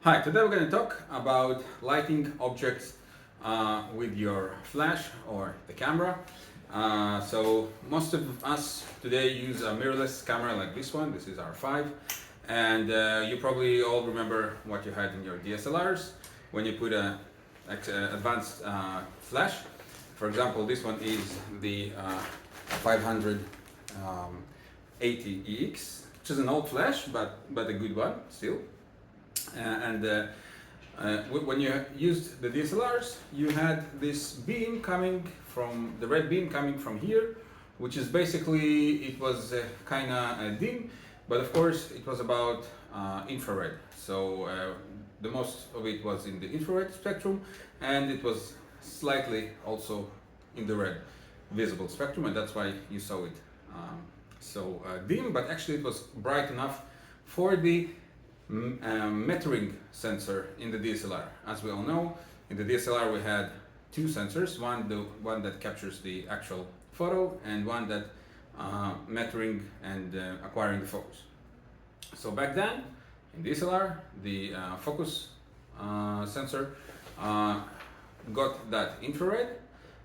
Hi, today we're going to talk about lighting objects with your flash or the camera. So most of us today use a mirrorless camera like this one. This is R5, and you probably all remember what you had in your DSLRs when you put a advanced flash. For example, this one is the 580EX, which is an old flash, but a good one still. When you used the DSLRs, you had this beam coming from the red beam coming from here, which is basically, it was kind of dim, but of course it was about infrared. So the most of it was in the infrared spectrum, and it was slightly also in the red visible spectrum, and that's why you saw it so dim, but actually it was bright enough for the metering sensor in the DSLR. As we all know, in the DSLR we had two sensors, the one that captures the actual photo and one that metering and acquiring the focus. So back then in DSLR, the focus sensor got that infrared,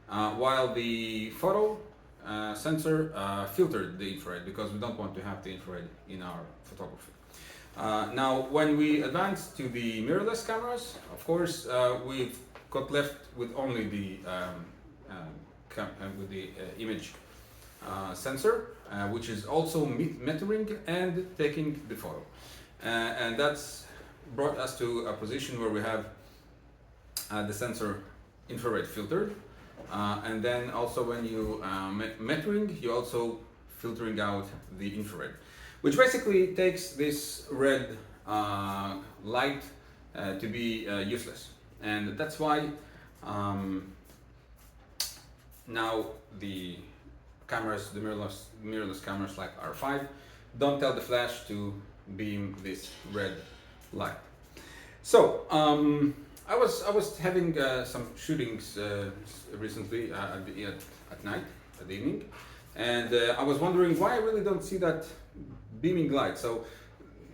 while the photo sensor filtered the infrared, because we don't want to have the infrared in our photography. Now, when we advance to the mirrorless cameras, of course, we've got left with only the image sensor, which is also metering and taking the photo, and that's brought us to a position where we have the sensor infrared filtered, and then also when you metering, you also filtering out the infrared, which basically takes this red light to be useless. And that's why now the cameras, the mirrorless cameras like R5, don't tell the flash to beam this red light. So I was having some shootings recently at night, at the evening, and I was wondering why I really don't see that beaming light. So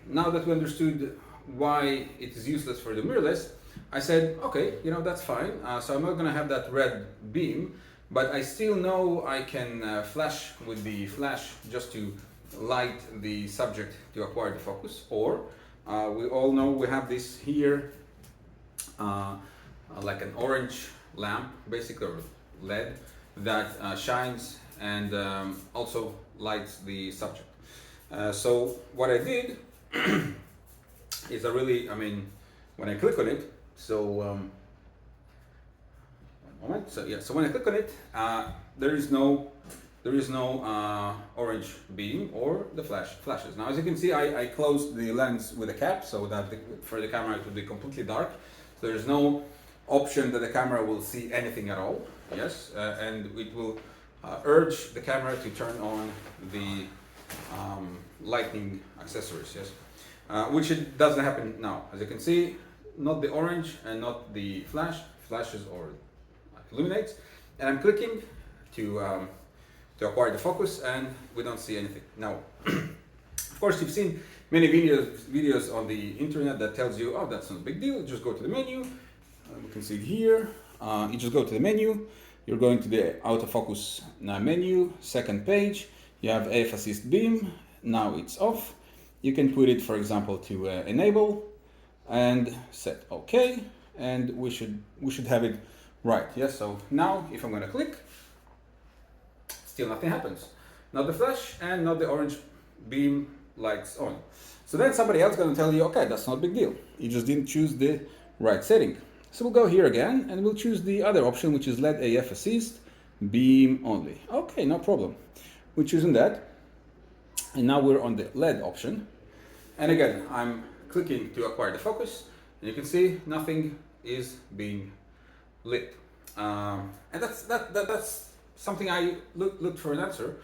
now that we understood why it is useless for the mirrorless, I said, okay, that's fine. So I'm not going to have that red beam, but I still know I can flash with the flash just to light the subject to acquire the focus. Or we all know we have this here, like an orange lamp, basically, or LED, that shines and also lights the subject. So what I did is when I click on it, so one moment. So when I click on it, there is no orange beam or the flashes. Now, as you can see, I closed the lens with a cap so that for the camera it will be completely dark. So there's no option that the camera will see anything at all. Yes, and it will urge the camera to turn on the lighting accessories, yes, which it doesn't happen now. As you can see, not the orange and not the flashes or illuminates, and I'm clicking to acquire the focus, and we don't see anything. Now, of course, you've seen many videos on the internet that tells you, oh, that's not a big deal, just go to the menu. We can see it here. You just go to the menu, you're going to the autofocus menu, second page. You have AF assist beam. Now it's off. You can put it, for example, to enable and set OK, and we should have it right. Yes. So now, if I'm going to click, still nothing happens. Not the flash and not the orange beam lights on. So then somebody else is going to tell you, okay, that's not a big deal. You just didn't choose the right setting. So we'll go here again and we'll choose the other option, which is LED AF assist beam only. Okay, no problem. We're choosing that, and now we're on the LED option, and again I'm clicking to acquire the focus, and you can see nothing is being lit, and that's something I looked for an answer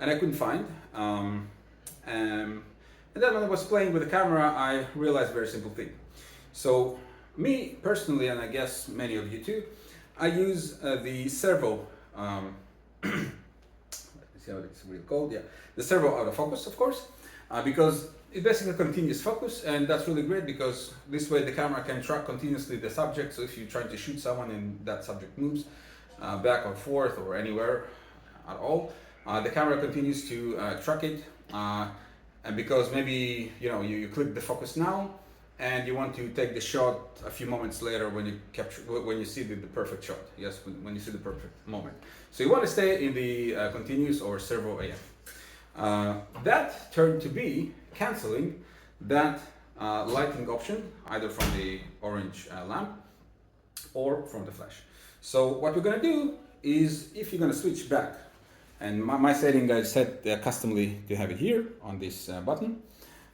and I couldn't find, and then when I was playing with the camera, I realized a very simple thing. So me personally, and I guess many of you too, I use the servo see how it's really called, yeah, the servo autofocus, of course, because it basically continuous focus, and that's really great because this way the camera can track continuously the subject. So if you're trying to shoot someone and that subject moves back or forth or anywhere at all, the camera continues to track it. And because maybe you click the focus now, and you want to take the shot a few moments later when you see the perfect shot. Yes, when you see the perfect moment. So you want to stay in the continuous or servo AF. That turned to be canceling that lighting option either from the orange lamp or from the flash. So what we're going to do is, if you're going to switch back, and my setting I set customly to have it here on this button.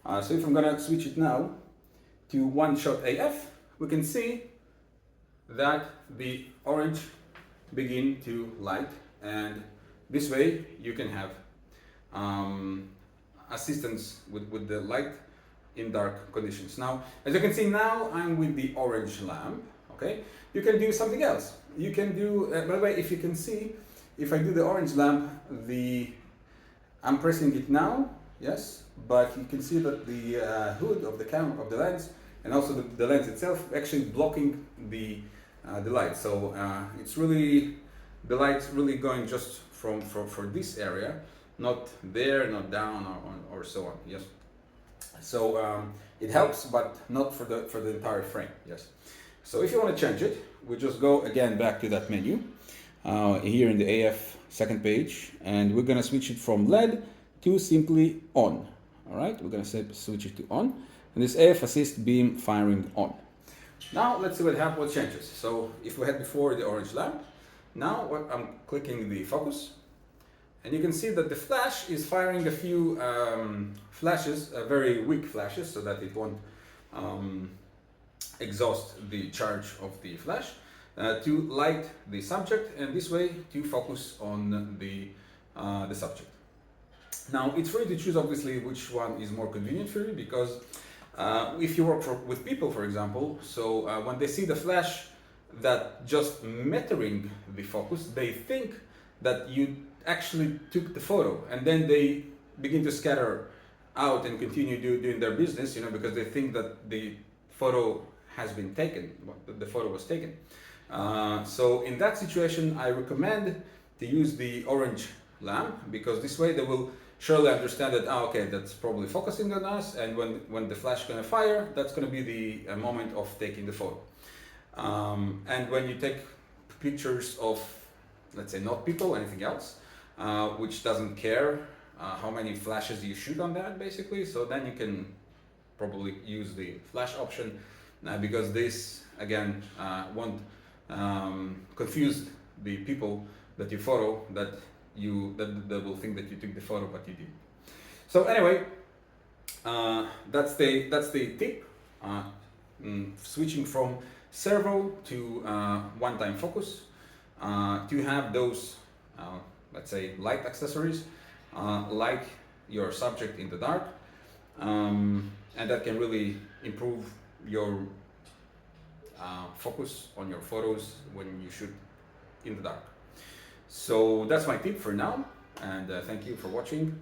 So if I'm going to switch it now to one shot AF, we can see that the orange begin to light, and this way you can have assistance with the light in dark conditions. Now, as you can see, now I'm with the orange lamp. Okay, you can do something else. You can do, by the way, if you can see, if I do the orange lamp, I'm pressing it now, yes, but you can see that the hood of the camera, of the lens, and also the lens itself actually blocking the light. So it's really, the light's really going just for this area, not there, not down, or so on. Yes. So it helps, but not for the entire frame. Yes. So if you want to change it, we just go again back to that menu here in the AF second page, and we're gonna switch it from LED to simply on. All right, we're gonna switch it to on, and this AF assist beam firing on. Now let's see what changes. So if we had before the orange lamp, now I'm clicking the focus, and you can see that the flash is firing a few flashes, very weak flashes, so that it won't exhaust the charge of the flash to light the subject, and this way to focus on the subject. Now it's free to choose obviously which one is more convenient for you, because if you work with people, for example, so when they see the flash that just metering the focus, they think that you actually took the photo, and then they begin to scatter out and continue doing their business, because they think that the photo has been taken, the photo was taken. So in that situation, I recommend to use the orange lamp, because this way they will surely understand that, okay, that's probably focusing on us, and when the flash is going to fire, that's going to be the moment of taking the photo. And when you take pictures of, let's say, not people, anything else, which doesn't care how many flashes you shoot on that, basically, so then you can probably use the flash option, because this, again, won't confuse the people that you photo, that they will think that you took the photo, but you didn't. So anyway, that's the tip. Switching from servo to one-time focus, to have those let's say light accessories, like your subject in the dark, and that can really improve your focus on your photos when you shoot in the dark. So that's my tip for now, and thank you for watching.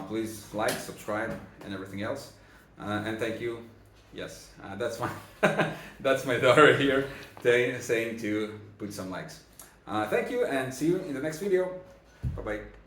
Please like, subscribe, and everything else. And thank you. Yes, that's my that's my daughter here saying to put some likes. Thank you, and see you in the next video. Bye bye.